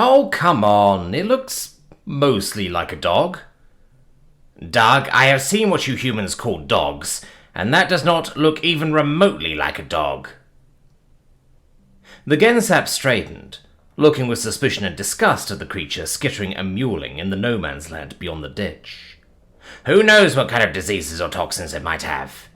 Oh, come on, it looks mostly like a dog. Doug, I have seen what you humans call dogs, and that does not look even remotely like a dog. The Gensap straightened, looking with suspicion and disgust at the creature skittering and mewling in the no-man's land beyond the ditch. Who knows what kind of diseases or toxins it might have?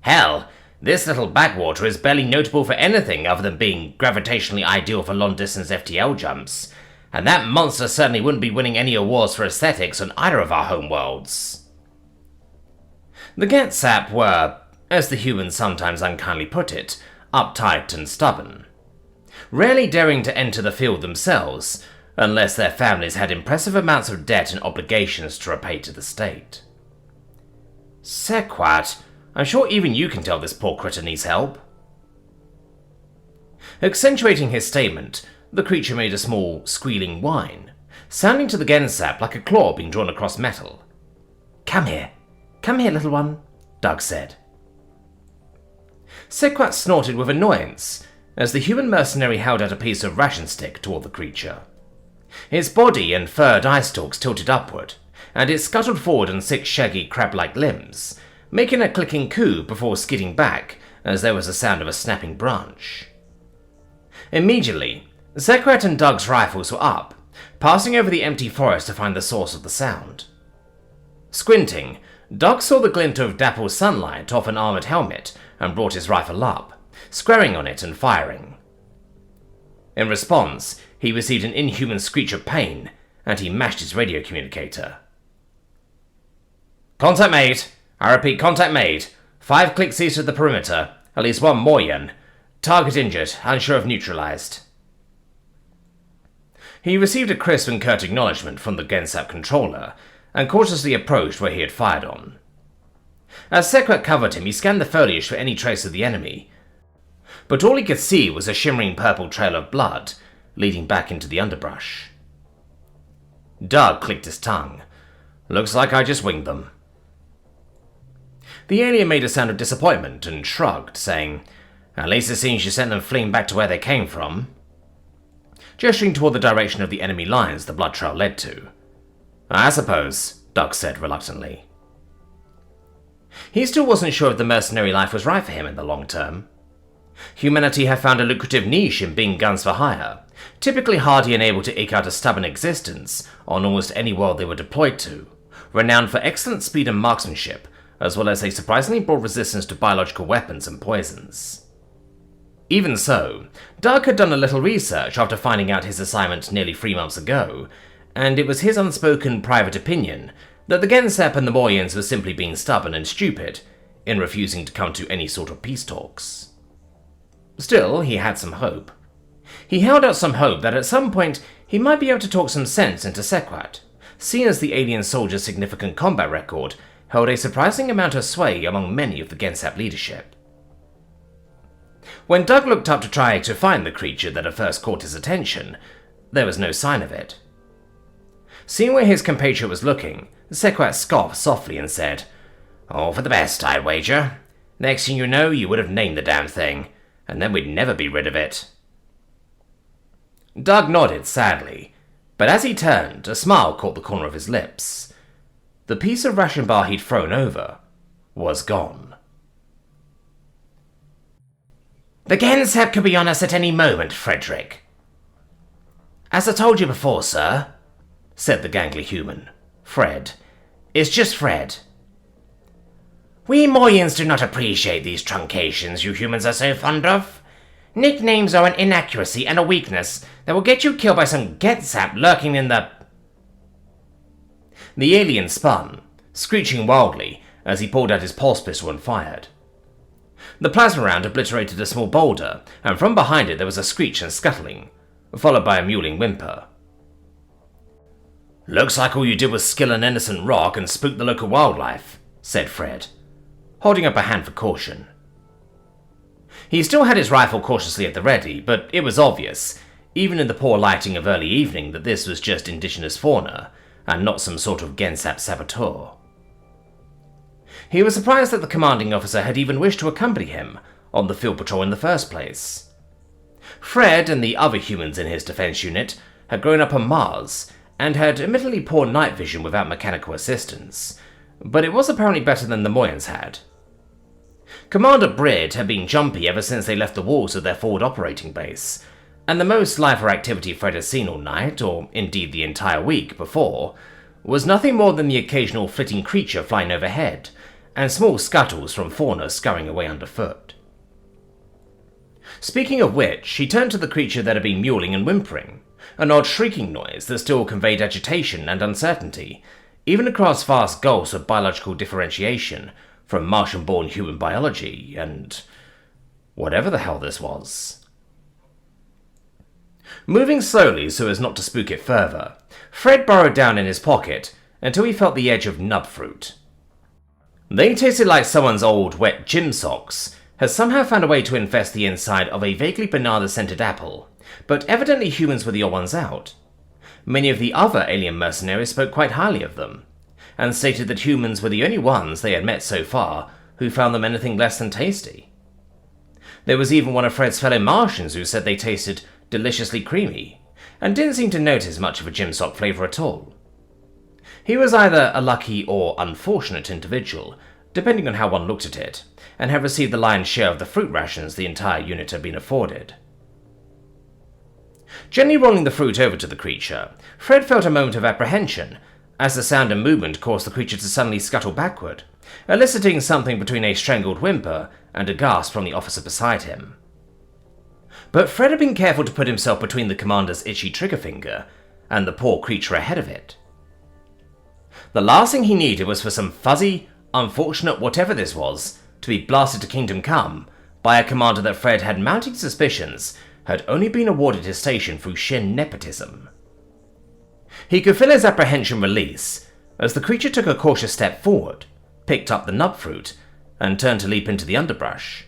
Hell, this little backwater is barely notable for anything other than being gravitationally ideal for long-distance FTL jumps, and that monster certainly wouldn't be winning any awards for aesthetics on either of our homeworlds. The Gensap were, as the humans sometimes unkindly put it, uptight and stubborn, rarely daring to enter the field themselves, unless their families had impressive amounts of debt and obligations to repay to the state. Sequat, I'm sure even you can tell this poor critter needs help. Accentuating his statement, the creature made a small, squealing whine, sounding to the Gensap like a claw being drawn across metal. Come here, little one, Doug said. Sequat snorted with annoyance as the human mercenary held out a piece of ration stick toward the creature. Its body and furred eye stalks tilted upward, and it scuttled forward on 6 shaggy crab-like limbs, making a clicking coo before skidding back as there was a sound of a snapping branch. Immediately, Sequat and Doug's rifles were up, passing over the empty forest to find the source of the sound. Squinting, Doug saw the glint of dappled sunlight off an armored helmet and brought his rifle up, squaring on it and firing. In response, he received an inhuman screech of pain, and he mashed his radio communicator. Contact made. I repeat, contact made. 5 clicks east of the perimeter. At least 1 Moyen. Target injured, unsure if neutralized. He received a crisp and curt acknowledgement from the Gensap controller, and cautiously approached where he had fired on. As Sequat covered him, he scanned the foliage for any trace of the enemy, but all he could see was a shimmering purple trail of blood, leading back into the underbrush. Doug clicked his tongue. Looks like I just winged them. The alien made a sound of disappointment and shrugged, saying, At least it seems you sent them fleeing back to where they came from. Gesturing toward the direction of the enemy lines the blood trail led to. I suppose, Doug said reluctantly. He still wasn't sure if the mercenary life was right for him in the long term. Humanity had found a lucrative niche in being guns for hire, typically hardy and able to eke out a stubborn existence on almost any world they were deployed to, renowned for excellent speed and marksmanship, as well as a surprisingly broad resistance to biological weapons and poisons. Even so, Doug had done a little research after finding out his assignment nearly 3 months ago, and it was his unspoken private opinion that the Gensap and the Moyens were simply being stubborn and stupid in refusing to come to any sort of peace talks. Still, he had some hope. He held out some hope that at some point he might be able to talk some sense into Sequat, seeing as the alien soldier's significant combat record held a surprising amount of sway among many of the Gensap leadership. When Doug looked up to try to find the creature that had first caught his attention, there was no sign of it. Seeing where his compatriot was looking, Sequat scoffed softly and said, All for the best, I'd wager. Next thing you know, you would have named the damn thing, and then we'd never be rid of it. Doug nodded sadly, but as he turned, a smile caught the corner of his lips. The piece of ration bar he'd thrown over was gone. The Gensap could be on us at any moment, Frederick. As I told you before, sir, said the gangly human, Fred. It's just Fred. We Moyens do not appreciate these truncations you humans are so fond of. Nicknames are an inaccuracy and a weakness that will get you killed by some Gensap lurking in the... The alien spun, screeching wildly as he pulled out his pulse pistol and fired. The plasma round obliterated a small boulder, and from behind it there was a screech and scuttling, followed by a mewling whimper. Looks like all you did was skill an innocent rock and spook the local wildlife, said Fred, holding up a hand for caution. He still had his rifle cautiously at the ready, but it was obvious, even in the poor lighting of early evening, that this was just indigenous fauna, and not some sort of Gensap saboteur. He was surprised that the commanding officer had even wished to accompany him on the field patrol in the first place. Fred and the other humans in his defense unit had grown up on Mars and had admittedly poor night vision without mechanical assistance, but it was apparently better than the Moyans had. Commander Brid had been jumpy ever since they left the walls of their forward operating base, and the most lively activity Fred had seen all night, or indeed the entire week before, was nothing more than the occasional flitting creature flying overhead, and small scuttles from fauna scurrying away underfoot. Speaking of which, he turned to the creature that had been mewling and whimpering, an odd shrieking noise that still conveyed agitation and uncertainty, even across vast gulfs of biological differentiation from Martian-born human biology and whatever the hell this was. Moving slowly so as not to spook it further, Fred burrowed down in his pocket until he felt the edge of nub fruit. They tasted like someone's old, wet gym socks had somehow found a way to infest the inside of a vaguely banana-scented apple, but evidently humans were the odd ones out. Many of the other alien mercenaries spoke quite highly of them, and stated that humans were the only ones they had met so far who found them anything less than tasty. There was even one of Fred's fellow Martians who said they tasted deliciously creamy, and didn't seem to notice much of a gym sock flavour at all. He was either a lucky or unfortunate individual, depending on how one looked at it, and had received the lion's share of the fruit rations the entire unit had been afforded. Gently rolling the fruit over to the creature, Fred felt a moment of apprehension as the sound and movement caused the creature to suddenly scuttle backward, eliciting something between a strangled whimper and a gasp from the officer beside him. But Fred had been careful to put himself between the commander's itchy trigger finger and the poor creature ahead of it. The last thing he needed was for some fuzzy, unfortunate whatever this was to be blasted to kingdom come by a commander that Fred had mounting suspicions had only been awarded his station through sheer nepotism. He could feel his apprehension release as the creature took a cautious step forward, picked up the nub fruit, and turned to leap into the underbrush.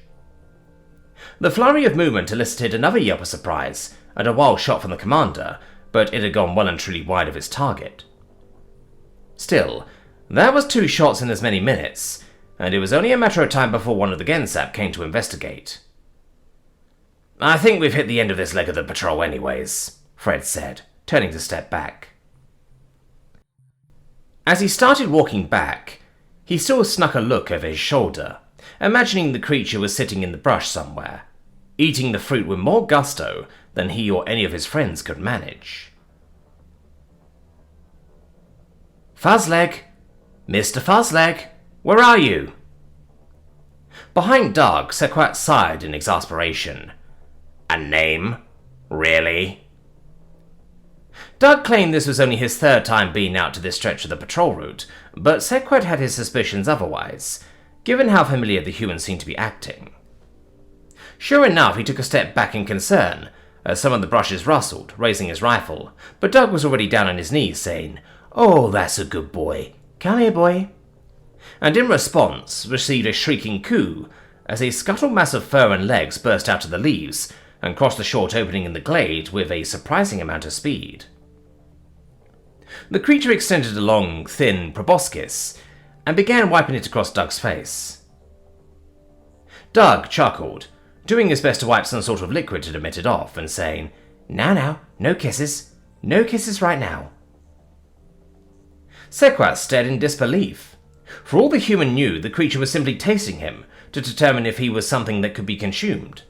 The flurry of movement elicited another yelp of surprise and a wild shot from the commander, but it had gone well and truly wide of its target. Still, that was 2 shots in as many minutes, and it was only a matter of time before one of the Gensap came to investigate. "I think we've hit the end of this leg of the patrol anyways," Fred said, turning to step back. As he started walking back, he still snuck a look over his shoulder, imagining the creature was sitting in the brush somewhere, eating the fruit with more gusto than he or any of his friends could manage. "Fuzzleg! Mr. Fuzzleg! Where are you?" Behind Doug, Sequat sighed in exasperation. "A name? Really?" Doug claimed this was only his 3rd time being out to this stretch of the patrol route, but Sequat had his suspicions otherwise, given how familiar the humans seemed to be acting. Sure enough, he took a step back in concern, as some of the brushes rustled, raising his rifle, but Doug was already down on his knees, saying, "Oh, that's a good boy. Come here, boy." And in response, received a shrieking coo as a scuttled mass of fur and legs burst out of the leaves and crossed the short opening in the glade with a surprising amount of speed. The creature extended a long, thin proboscis and began wiping it across Doug's face. Doug chuckled, doing his best to wipe some sort of liquid it emitted off and saying, Now, no kisses. No kisses right now." Sequat stared in disbelief. For all the human knew, the creature was simply tasting him to determine if he was something that could be consumed.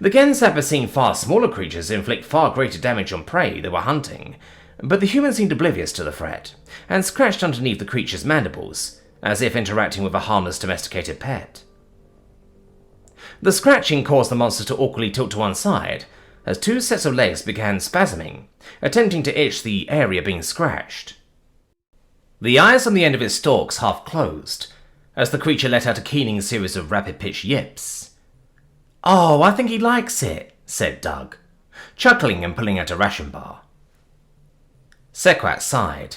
The Gensap had seen far smaller creatures inflict far greater damage on prey they were hunting, but the human seemed oblivious to the threat, and scratched underneath the creature's mandibles, as if interacting with a harmless domesticated pet. The scratching caused the monster to awkwardly tilt to one side, as 2 sets of legs began spasming, attempting to itch the area being scratched. The eyes on the end of its stalks half closed, as the creature let out a keening series of rapid-pitched yips. "Oh, I think he likes it," said Doug, chuckling and pulling out a ration bar. Sequat sighed.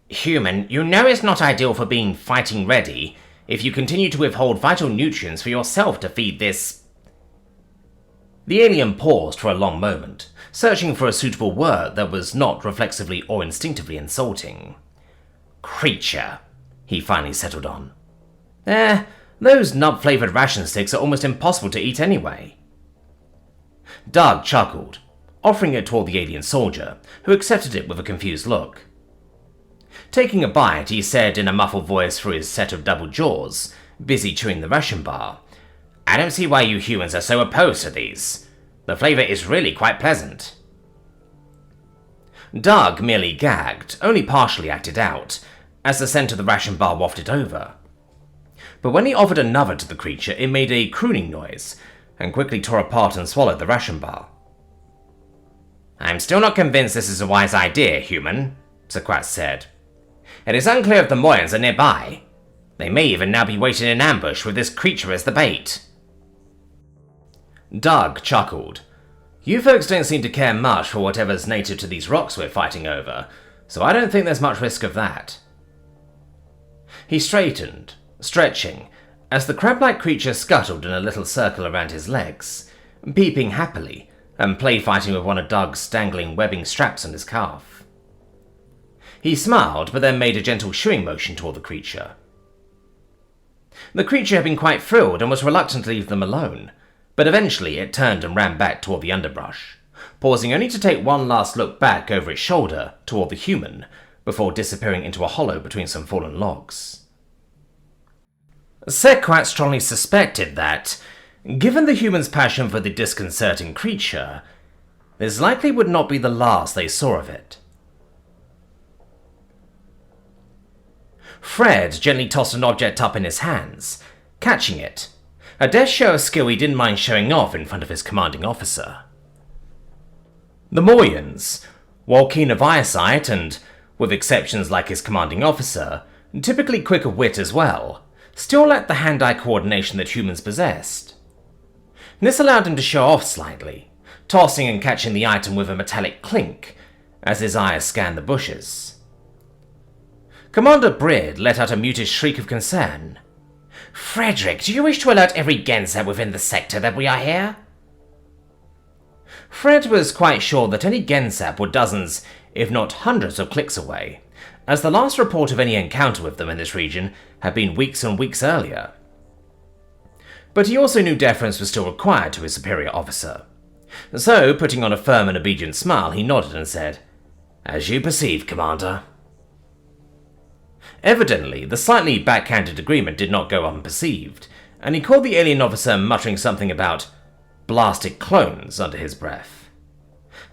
"Human, you know it's not ideal for being fighting ready if you continue to withhold vital nutrients for yourself to feed this." The alien paused for a long moment, searching for a suitable word that was not reflexively or instinctively insulting. "Creature," he finally settled on. Those nub-flavoured ration sticks are almost impossible to eat anyway." Doug chuckled, offering it toward the alien soldier, who accepted it with a confused look. Taking a bite, he said in a muffled voice through his set of double jaws, busy chewing the ration bar, "I don't see why you humans are so opposed to these. The flavor is really quite pleasant." Doug merely gagged, only partially acted out, as the scent of the ration bar wafted over. But when he offered another to the creature, it made a crooning noise, and quickly tore apart and swallowed the ration bar. "I'm still not convinced this is a wise idea, human," Sequat said. "It is unclear if the Moyans are nearby. They may even now be waiting in ambush with this creature as the bait." Doug chuckled. "You folks don't seem to care much for whatever's native to these rocks we're fighting over, so I don't think there's much risk of that." He straightened, stretching, as the crab-like creature scuttled in a little circle around his legs, peeping happily and play-fighting with one of Doug's dangling webbing straps on his calf. He smiled, but then made a gentle shooing motion toward the creature. The creature had been quite thrilled and was reluctant to leave them alone, but eventually it turned and ran back toward the underbrush, pausing only to take one last look back over its shoulder toward the human, before disappearing into a hollow between some fallen logs. Sequat strongly suspected that, given the human's passion for the disconcerting creature, this likely would not be the last they saw of it. Fred gently tossed an object up in his hands, catching it, a deft show of skill he didn't mind showing off in front of his commanding officer. The Moyans, while keen of eyesight and, with exceptions like his commanding officer, typically quick of wit as well, still lacked the hand-eye coordination that humans possessed. This allowed him to show off slightly, tossing and catching the item with a metallic clink as his eyes scanned the bushes. Commander Brid let out a muted shriek of concern. "Frederick, do you wish to alert every Gensab within the sector that we are here?" Fred was quite sure that any Gensab were dozens, if not hundreds of clicks away, as the last report of any encounter with them in this region had been weeks and weeks earlier. But he also knew deference was still required to his superior officer. So, putting on a firm and obedient smile, he nodded and said, "As you perceive, Commander." Evidently, the slightly backhanded agreement did not go unperceived, and he called the alien officer muttering something about blasted clones under his breath.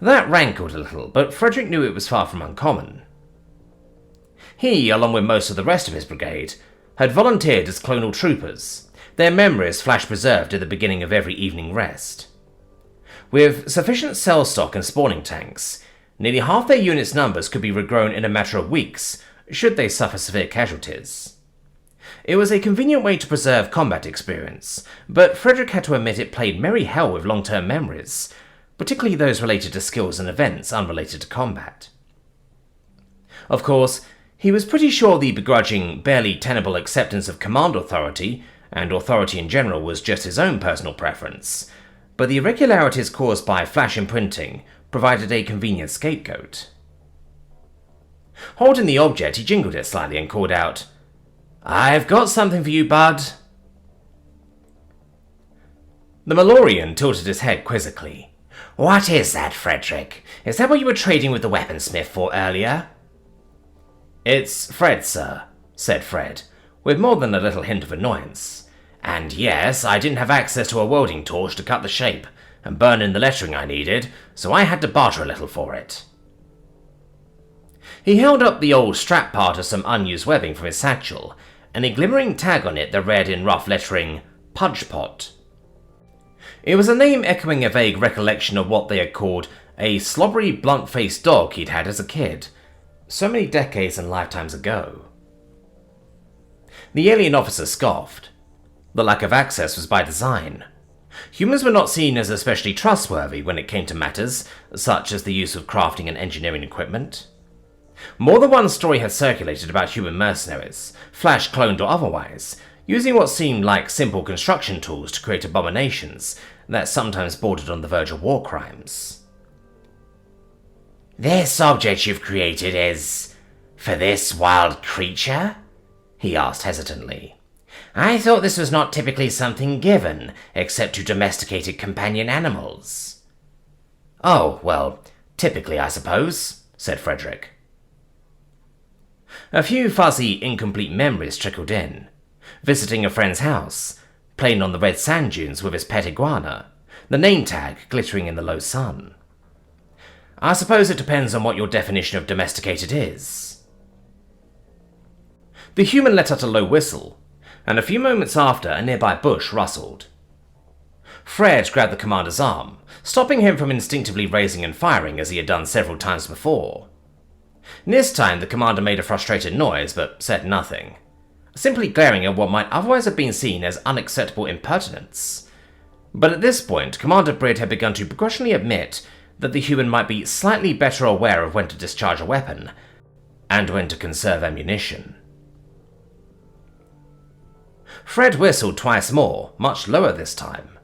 That rankled a little, but Frederick knew it was far from uncommon. He, along with most of the rest of his brigade, had volunteered as clonal troopers, their memories flash preserved at the beginning of every evening rest. With sufficient cell stock and spawning tanks, nearly half their units' numbers could be regrown in a matter of weeks, should they suffer severe casualties. It was a convenient way to preserve combat experience, but Frederick had to admit it played merry hell with long-term memories, particularly those related to skills and events unrelated to combat. Of course, he was pretty sure the begrudging, barely tenable acceptance of command authority, and authority in general, was just his own personal preference, but the irregularities caused by flash imprinting provided a convenient scapegoat. Holding the object, he jingled it slightly and called out, "I've got something for you, bud." The Malorian tilted his head quizzically. "What is that, Frederick? Is that what you were trading with the weaponsmith for earlier?" "It's Fred, sir," said Fred, with more than a little hint of annoyance. "And yes, I didn't have access to a welding torch to cut the shape and burn in the lettering I needed, so I had to barter a little for it." He held up the old strap part of some unused webbing from his satchel, and a glimmering tag on it that read in rough lettering, "Pudge Pot." It was a name echoing a vague recollection of what they had called a slobbery, blunt-faced dog he'd had as a kid, so many decades and lifetimes ago. The alien officer scoffed. The lack of access was by design. Humans were not seen as especially trustworthy when it came to matters such as the use of crafting and engineering equipment. More than one story had circulated about human mercenaries, flash cloned or otherwise, using what seemed like simple construction tools to create abominations that sometimes bordered on the verge of war crimes. "This object you've created is for this wild creature?" he asked hesitantly. "I thought this was not typically something given, except to domesticated companion animals." Oh, well, typically, I suppose, said Frederick. A few fuzzy, incomplete memories trickled in. Visiting a friend's house, playing on the red sand dunes with his pet iguana, the name tag glittering in the low sun. I suppose it depends on what your definition of domesticated is. The human let out a low whistle, and a few moments after, a nearby bush rustled. Fred grabbed the commander's arm, stopping him from instinctively raising and firing as he had done several times before. This time, the commander made a frustrated noise, but said nothing, simply glaring at what might otherwise have been seen as unacceptable impertinence. But at this point, Commander Brid had begun to begrudgingly admit that the human might be slightly better aware of when to discharge a weapon, and when to conserve ammunition. Fred whistled twice more, much lower this time.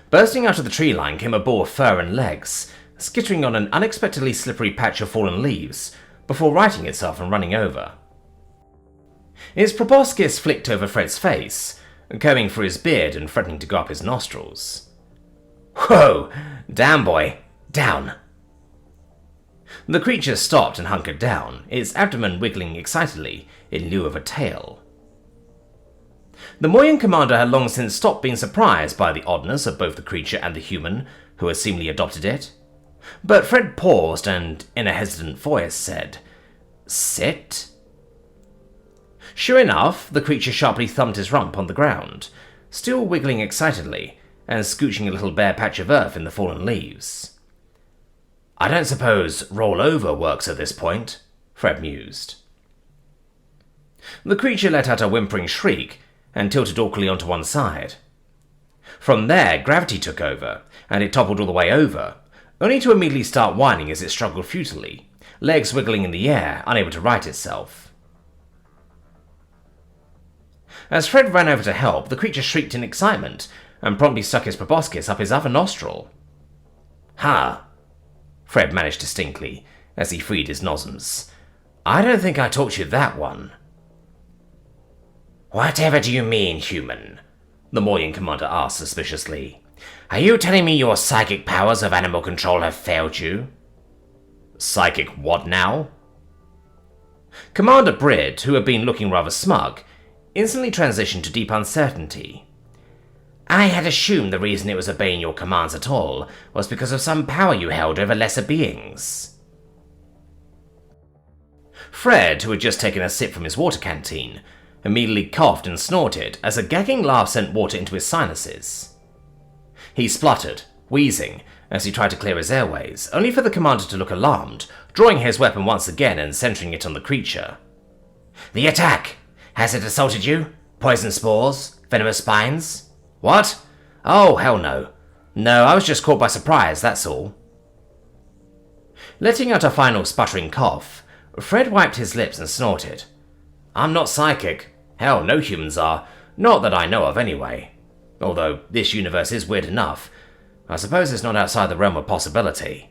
Bursting out of the tree line came a ball of fur and legs, skittering on an unexpectedly slippery patch of fallen leaves, before righting itself and running over. Its proboscis flicked over Fred's face, combing through his beard and threatening to go up his nostrils. Whoa! Down, boy! Down! The creature stopped and hunkered down, its abdomen wiggling excitedly in lieu of a tail. The Moyan commander had long since stopped being surprised by the oddness of both the creature and the human who had seemingly adopted it. But Fred paused and, in a hesitant voice, said, "Sit?" Sure enough, the creature sharply thumped his rump on the ground, still wiggling excitedly, and scooching a little bare patch of earth in the fallen leaves. I don't suppose roll over works at this point, Fred mused. The creature let out a whimpering shriek and tilted awkwardly onto one side. From there, gravity took over, and it toppled all the way over, only to immediately start whining as it struggled futilely, legs wiggling in the air, unable to right itself. As Fred ran over to help, the creature shrieked in excitement and promptly stuck his proboscis up his other nostril. "Ha!" Fred managed distinctly, as he freed his nozzles. "I don't think I taught you that one." "Whatever do you mean, human?" the Moyan commander asked suspiciously. "Are you telling me your psychic powers of animal control have failed you?" "Psychic what now?" Commander Brid, who had been looking rather smug, instantly transitioned to deep uncertainty. "I had assumed the reason it was obeying your commands at all was because of some power you held over lesser beings." Fred, who had just taken a sip from his water canteen, immediately coughed and snorted as a gagging laugh sent water into his sinuses. He spluttered, wheezing, as he tried to clear his airways, only for the commander to look alarmed, drawing his weapon once again and centering it on the creature. "The attack! Has it assaulted you? Poison spores? Venomous spines? What? Oh, hell no. No, I was just caught by surprise, that's all." Letting out a final sputtering cough, Fred wiped his lips and snorted. "I'm not psychic. Hell, no humans are. Not that I know of, anyway. Although this universe is weird enough, I suppose it's not outside the realm of possibility."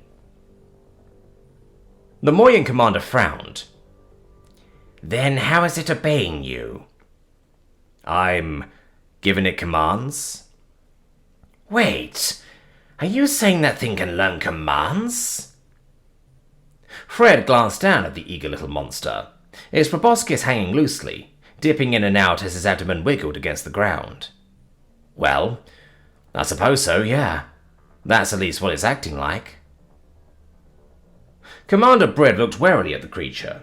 The Moyan commander frowned. "Then how is it obeying you?" "I'm giving it commands." "Wait, are you saying that thing can learn commands?" Fred glanced down at the eager little monster, its proboscis hanging loosely, dipping in and out as his abdomen wiggled against the ground. "Well, I suppose so, yeah. That's at least what it's acting like." Commander Brid looked warily at the creature.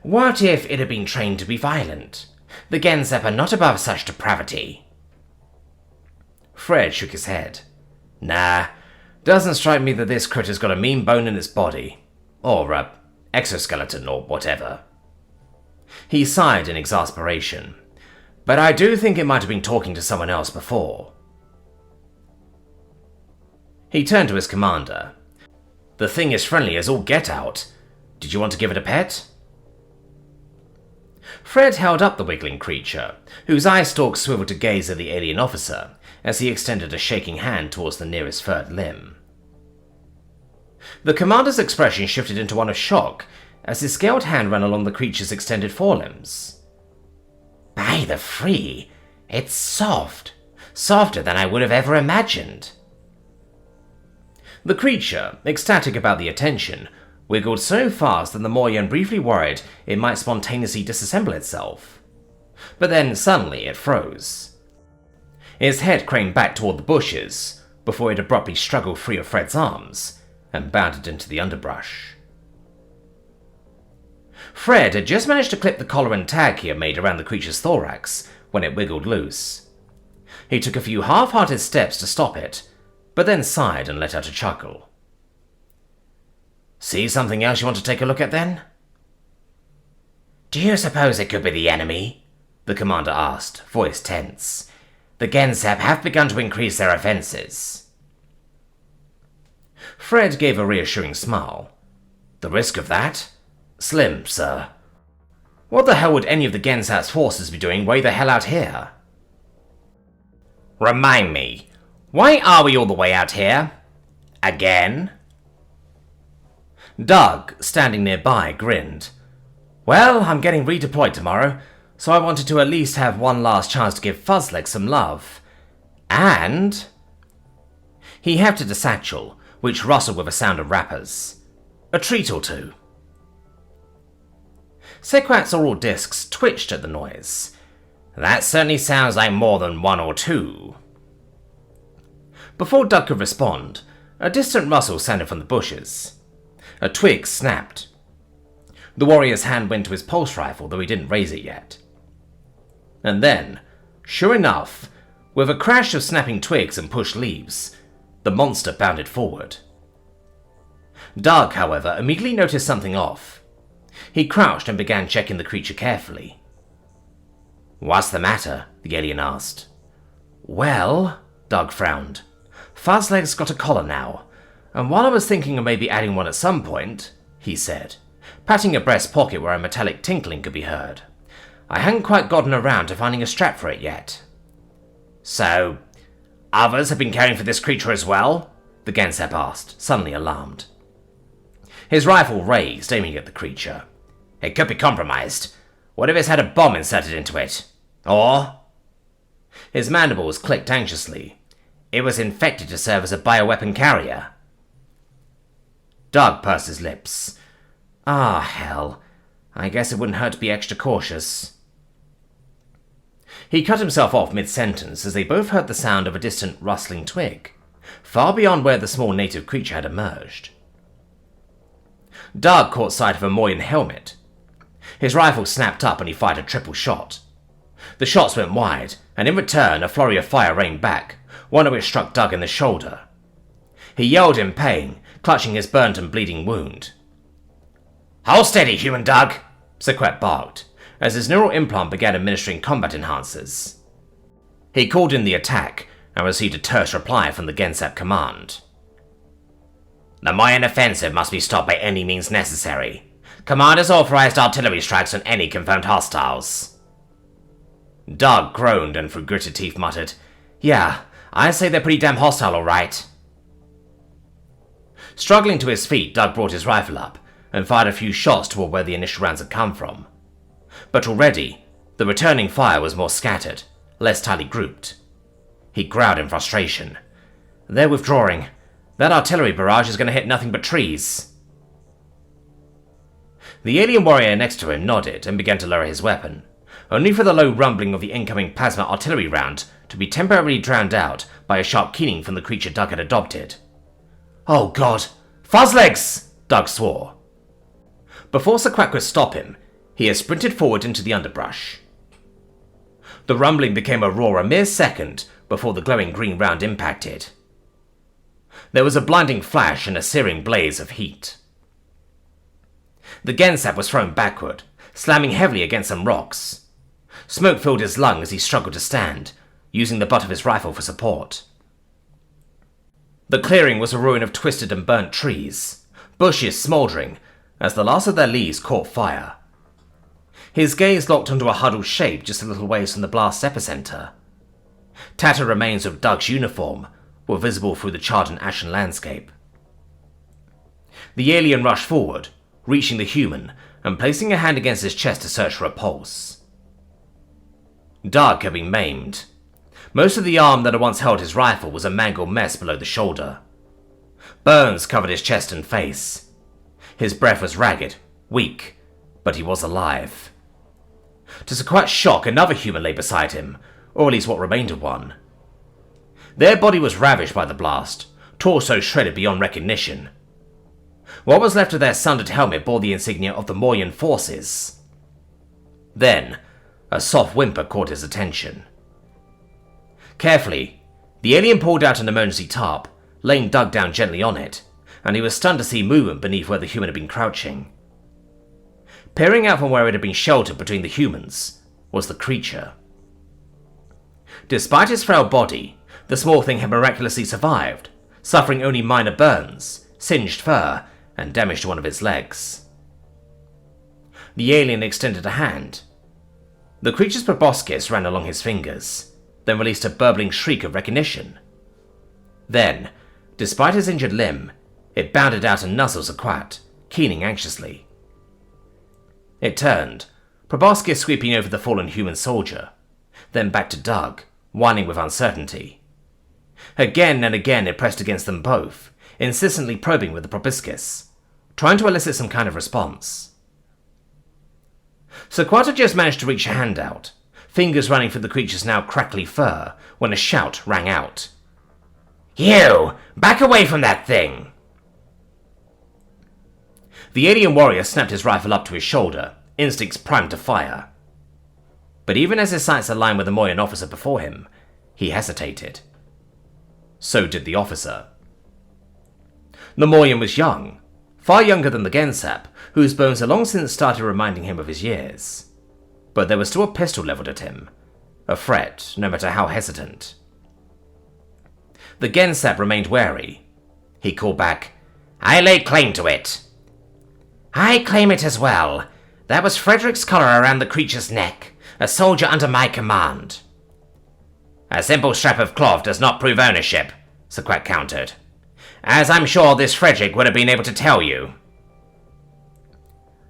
What if it had been trained to be violent? The Genzep are not above such depravity. Fred shook his head. "Nah, doesn't strike me that this critter's got a mean bone in its body. Or a exoskeleton or whatever." He sighed in exasperation. "But I do think it might have been talking to someone else before." He turned to his commander. "The thing is friendly as all get out. Did you want to give it a pet?" Fred held up the wiggling creature, whose eye stalks swiveled to gaze at the alien officer as he extended a shaking hand towards the nearest furred limb. The commander's expression shifted into one of shock as his scaled hand ran along the creature's extended forelimbs. "By the free, it's soft. Softer than I would have ever imagined." The creature, ecstatic about the attention, wiggled so fast that the Moyan briefly worried it might spontaneously disassemble itself. But then suddenly it froze. Its head craned back toward the bushes before it abruptly struggled free of Fred's arms and bounded into the underbrush. Fred had just managed to clip the collar and tag he had made around the creature's thorax when it wiggled loose. He took a few half-hearted steps to stop it, but then sighed and let out a chuckle. See something else you want to take a look at then? Do you suppose it could be the enemy? The commander asked, voice tense. The Gensep have begun to increase their offenses. Fred gave a reassuring smile. The risk of that? Slim, sir. What the hell would any of the Gensep's forces be doing way the hell out here? Remind me, why are we all the way out here? Again? Doug, standing nearby, grinned. Well, I'm getting redeployed tomorrow, so I wanted to at least have one last chance to give Fuzzleg some love. And... He hefted a satchel, which rustled with a sound of wrappers. A treat or two. Sequat's oral discs twitched at the noise. That certainly sounds like more than one or two. Before Doug could respond, a distant rustle sounded from the bushes. A twig snapped. The warrior's hand went to his pulse rifle, though he didn't raise it yet. And then, sure enough, with a crash of snapping twigs and pushed leaves, the monster bounded forward. Doug, however, immediately noticed something off. He crouched and began checking the creature carefully. What's the matter? The alien asked. Well, Doug frowned. Fuzzleg's got a collar now, and while I was thinking of maybe adding one at some point, he said, patting a breast pocket where a metallic tinkling could be heard, I hadn't quite gotten around to finding a strap for it yet. So, others have been caring for this creature as well? The Gensep asked, suddenly alarmed. His rifle raised, aiming at the creature. It could be compromised. What if it's had a bomb inserted into it? Or... His mandibles clicked anxiously. It was infected to serve as a bioweapon carrier. Doug pursed his lips. Ah, hell. I guess it wouldn't hurt to be extra cautious. He cut himself off mid-sentence as they both heard the sound of a distant rustling twig, far beyond where the small native creature had emerged. Doug caught sight of a Moyan helmet. His rifle snapped up and he fired a triple shot. The shots went wide, and in return a flurry of fire rained back, one of which struck Doug in the shoulder. He yelled in pain, clutching his burnt and bleeding wound. Hold steady, human Doug, Sequet barked, as his neural implant began administering combat enhancers. He called in the attack, and received a terse reply from the Gensep command. The Mayan offensive must be stopped by any means necessary. Command has authorized artillery strikes on any confirmed hostiles. Doug groaned and through gritted teeth muttered, Yeah, I say they're pretty damn hostile, all right. Struggling to his feet, Doug brought his rifle up and fired a few shots toward where the initial rounds had come from. But already, the returning fire was more scattered, less tightly grouped. He growled in frustration. They're withdrawing. That artillery barrage is going to hit nothing but trees. The alien warrior next to him nodded and began to lower his weapon, only for the low rumbling of the incoming plasma artillery round to be temporarily drowned out by a sharp keening from the creature Doug had adopted. Oh god! Fuzzlegs! Doug swore. Before Sequat could stop him, he had sprinted forward into the underbrush. The rumbling became a roar a mere second before the glowing green round impacted. There was a blinding flash and a searing blaze of heat. The Gensep was thrown backward, slamming heavily against some rocks. Smoke filled his lung as he struggled to stand, using the butt of his rifle for support. The clearing was a ruin of twisted and burnt trees, bushes smouldering as the last of their leaves caught fire. His gaze locked onto a huddled shape just a little ways from the blast's epicenter. Tattered remains of Doug's uniform were visible through the charred and ashen landscape. The alien rushed forward, reaching the human and placing a hand against his chest to search for a pulse. Doug had been maimed. Most of the arm that had once held his rifle was a mangled mess below the shoulder. Burns covered his chest and face. His breath was ragged, weak, but he was alive. To Sequat's shock, another human lay beside him, or at least what remained of one. Their body was ravaged by the blast, torso shredded beyond recognition. What was left of their sundered helmet bore the insignia of the Moyan forces. Then, a soft whimper caught his attention. Carefully, the alien pulled out an emergency tarp, laying Doug down gently on it, and he was stunned to see movement beneath where the human had been crouching. Peering out from where it had been sheltered between the humans was the creature. Despite his frail body, the small thing had miraculously survived, suffering only minor burns, singed fur, and damage to one of its legs. The alien extended a hand. The creature's proboscis ran along his fingers, then released a burbling shriek of recognition. Then, despite his injured limb, it bounded out and nuzzled Sequat, keening anxiously. It turned, proboscis sweeping over the fallen human soldier, then back to Doug, whining with uncertainty. Again and again it pressed against them both, insistently probing with the proboscis, trying to elicit some kind of response. Sequat had just managed to reach a hand out, fingers running through the creature's now crackly fur, when a shout rang out. "You! Back away from that thing!" The alien warrior snapped his rifle up to his shoulder, instincts primed to fire. But even as his sights aligned with the Moyan officer before him, he hesitated. So did the officer. The Moyan was young, far younger than the Gensap, whose bones had long since started reminding him of his years. But there was still a pistol leveled at him, a threat, no matter how hesitant. The Gensap remained wary. He called back, "I lay claim to it." "I claim it as well. That was Frederick's collar around the creature's neck, a soldier under my command." "A simple strap of cloth does not prove ownership," Sequat countered. "As I'm sure this Frederick would have been able to tell you."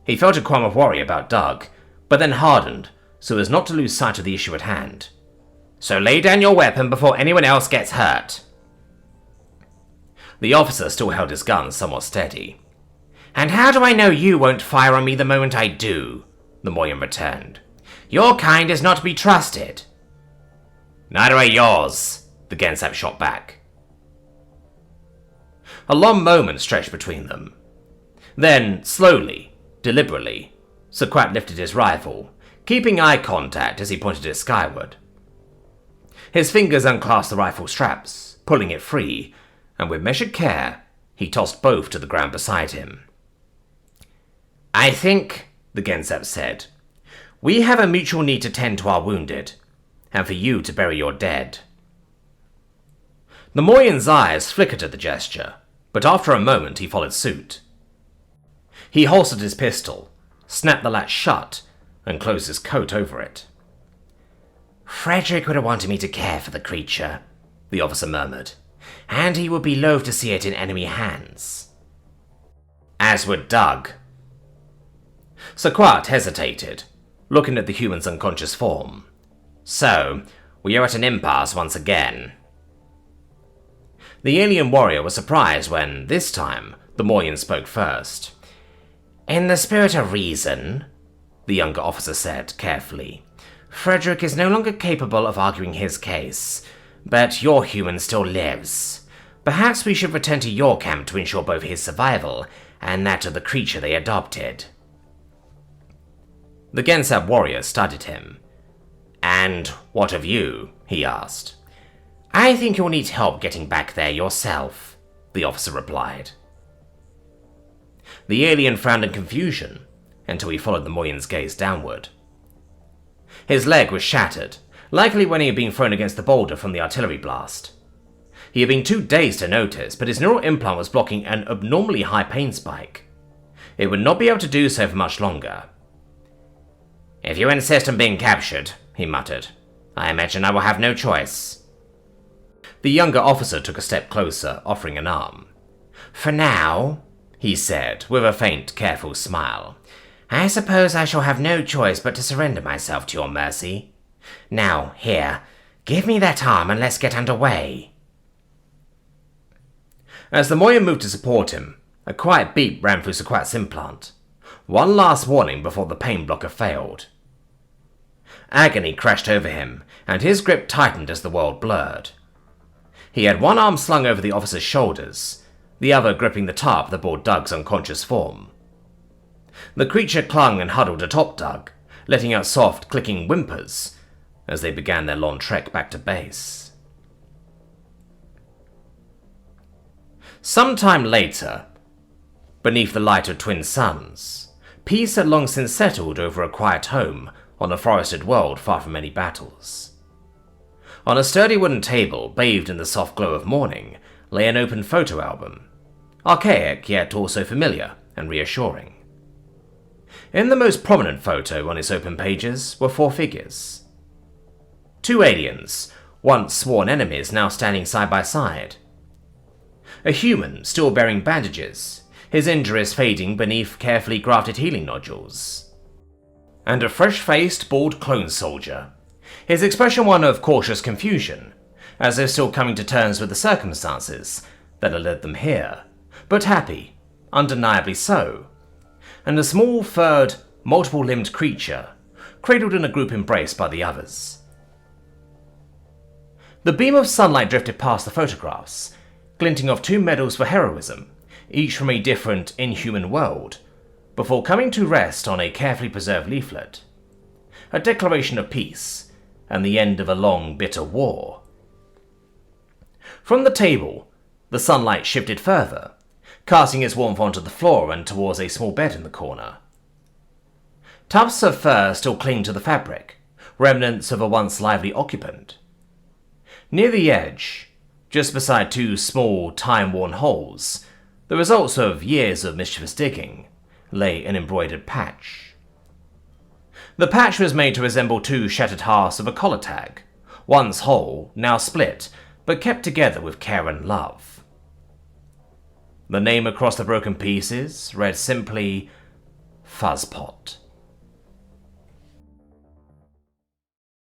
He felt a qualm of worry about Doug, but then hardened so as not to lose sight of the issue at hand. "So lay down your weapon before anyone else gets hurt." The officer still held his gun somewhat steady. "And how do I know you won't fire on me the moment I do?" the Moyan returned. "Your kind is not to be trusted." "Neither are yours," the Gensap shot back. A long moment stretched between them. Then, slowly, deliberately, Sequat lifted his rifle, keeping eye contact as he pointed it skyward. His fingers unclasped the rifle straps, pulling it free, and with measured care, he tossed both to the ground beside him. "I think," the Gensap said, "we have a mutual need to tend to our wounded, and for you to bury your dead." The Moyan's eyes flickered at the gesture, but after a moment he followed suit. He holstered his pistol, snapped the latch shut, and closed his coat over it. "Frederick would have wanted me to care for the creature," the officer murmured, "and he would be loath to see it in enemy hands." "As would Doug." Sequat hesitated, looking at the human's unconscious form. "So, we are at an impasse once again." The alien warrior was surprised when, this time, the Moyan spoke first. "In the spirit of reason," the younger officer said carefully, "Frederick is no longer capable of arguing his case, but your human still lives. Perhaps we should return to your camp to ensure both his survival and that of the creature they adopted." The Gensap warrior studied him. "And what of you?" he asked. "I think you'll need help getting back there yourself," the officer replied. The alien frowned in confusion until he followed the Moyan's gaze downward. His leg was shattered, likely when he had been thrown against the boulder from the artillery blast. He had been too dazed to notice, but his neural implant was blocking an abnormally high pain spike. It would not be able to do so for much longer. "If you insist on being captured," he muttered, "I imagine I will have no choice." The younger officer took a step closer, offering an arm. "For now," he said, with a faint, careful smile, "I suppose I shall have no choice but to surrender myself to your mercy. Now, here, give me that arm and let's get underway." As the Moya moved to support him, a quiet beep ran through Sequat's implant. One last warning before the pain blocker failed. Agony crashed over him, and his grip tightened as the world blurred. He had one arm slung over the officer's shoulders, the other gripping the tarp that bore Doug's unconscious form. The creature clung and huddled atop Doug, letting out soft, clicking whimpers as they began their long trek back to base. Sometime later, beneath the light of twin suns, peace had long since settled over a quiet home on a forested world far from any battles. On a sturdy wooden table, bathed in the soft glow of morning, lay an open photo album, archaic yet also familiar and reassuring. In the most prominent photo on its open pages were 4 figures. 2 aliens, once sworn enemies, now standing side by side. A human still bearing bandages, his injuries fading beneath carefully grafted healing nodules. And a fresh-faced, bald clone soldier, his expression one of cautious confusion, as if still coming to terms with the circumstances that had led them here, but happy, undeniably so, and a small, furred, multiple-limbed creature, cradled in a group embrace by the others. The beam of sunlight drifted past the photographs, glinting off 2 medals for heroism, each from a different, inhuman world, before coming to rest on a carefully preserved leaflet. A declaration of peace, and the end of a long, bitter war. From the table, the sunlight shifted further, casting its warmth onto the floor and towards a small bed in the corner. Tufts of fur still cling to the fabric, remnants of a once lively occupant. Near the edge, just beside 2 small, time-worn holes, the results of years of mischievous digging, lay an embroidered patch. The patch was made to resemble 2 shattered halves of a collar tag, once whole, now split, but kept together with care and love. The name across the broken pieces read simply, Fuzzpot.